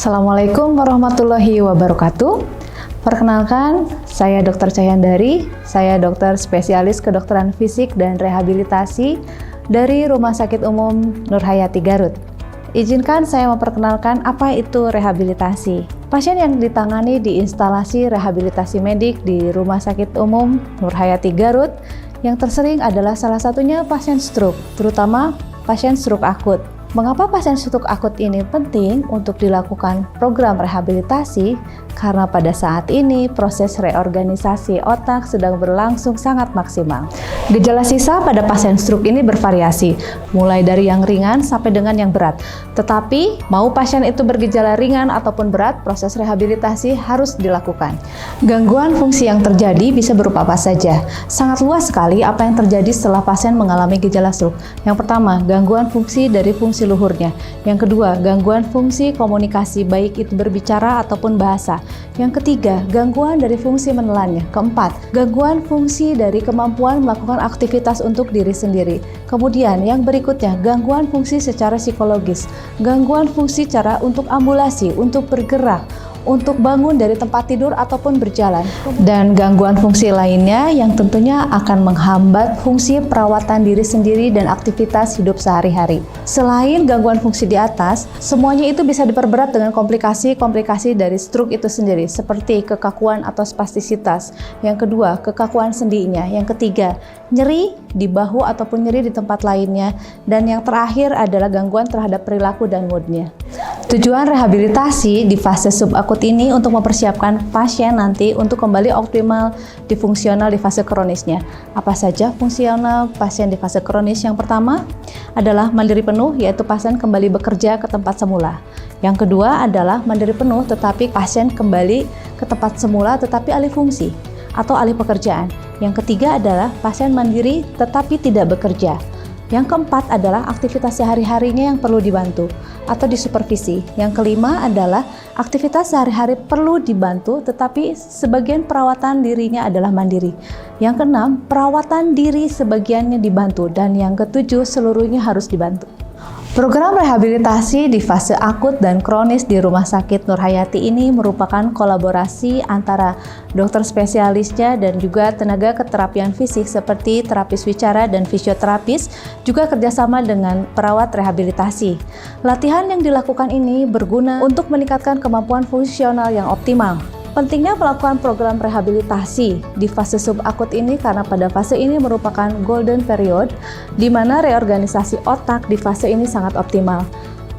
Assalamualaikum warahmatullahi wabarakatuh. Perkenalkan, saya Dr. Cahyandari, saya dokter spesialis kedokteran fisik dan rehabilitasi dari Rumah Sakit Umum Nur Hayati Garut. Izinkan saya memperkenalkan apa itu rehabilitasi. Pasien yang ditangani di instalasi rehabilitasi medik di Rumah Sakit Umum Nur Hayati Garut yang tersering adalah salah satunya pasien stroke, terutama pasien stroke akut. Mengapa pasien stroke akut ini penting untuk dilakukan program rehabilitasi? Karena pada saat ini proses reorganisasi otak sedang berlangsung sangat maksimal. Gejala sisa pada pasien stroke ini bervariasi, mulai dari yang ringan sampai dengan yang berat. Tetapi, mau pasien itu bergejala ringan ataupun berat, proses rehabilitasi harus dilakukan. Gangguan fungsi yang terjadi bisa berupa apa saja. Sangat luas sekali apa yang terjadi setelah pasien mengalami gejala stroke. Yang pertama, gangguan fungsi dari fungsi luhurnya. Yang kedua, gangguan fungsi komunikasi, baik itu berbicara ataupun bahasa. Yang ketiga, gangguan dari fungsi menelannya. Keempat, gangguan fungsi dari kemampuan melakukan aktivitas untuk diri sendiri. Kemudian yang berikutnya, gangguan fungsi secara psikologis, gangguan fungsi cara untuk ambulasi, untuk bergerak, untuk bangun dari tempat tidur ataupun berjalan, dan gangguan fungsi lainnya yang tentunya akan menghambat fungsi perawatan diri sendiri dan aktivitas hidup sehari-hari. Selain gangguan fungsi di atas, semuanya itu bisa diperberat dengan komplikasi-komplikasi dari stroke itu sendiri, seperti kekakuan atau spastisitas. Yang kedua, kekakuan sendinya. Yang ketiga, nyeri di bahu ataupun nyeri di tempat lainnya. Dan yang terakhir adalah gangguan terhadap perilaku dan moodnya. Tujuan rehabilitasi di fase subakut ini untuk mempersiapkan pasien nanti untuk kembali optimal di fungsional di fase kronisnya. Apa saja fungsional pasien di fase kronis? Yang pertama adalah mandiri penuh, yaitu pasien kembali bekerja ke tempat semula. Yang kedua adalah mandiri penuh tetapi pasien kembali ke tempat semula tetapi alih fungsi atau alih pekerjaan. Yang ketiga adalah pasien mandiri tetapi tidak bekerja. Yang keempat adalah aktivitas sehari-harinya yang perlu dibantu atau disupervisi. Yang kelima adalah aktivitas sehari-hari perlu dibantu tetapi sebagian perawatan dirinya adalah mandiri. Yang keenam, perawatan diri sebagiannya dibantu, dan yang ketujuh, seluruhnya harus dibantu. Program rehabilitasi di fase akut dan kronis di Rumah Sakit Nur Hayati ini merupakan kolaborasi antara dokter spesialisnya dan juga tenaga keterapian fisik seperti terapis wicara dan fisioterapis, juga kerjasama dengan perawat rehabilitasi. Latihan yang dilakukan ini berguna untuk meningkatkan kemampuan fungsional yang optimal. Pentingnya melakukan program rehabilitasi di fase subakut ini karena pada fase ini merupakan golden period di mana reorganisasi otak di fase ini sangat optimal.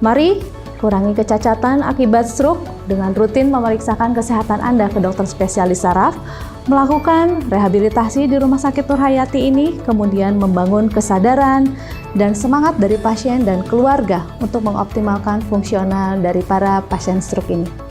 Mari kurangi kecacatan akibat stroke dengan rutin memeriksakan kesehatan Anda ke dokter spesialis saraf, melakukan rehabilitasi di Rumah Sakit Nur Hayati ini, kemudian membangun kesadaran dan semangat dari pasien dan keluarga untuk mengoptimalkan fungsional dari para pasien stroke ini.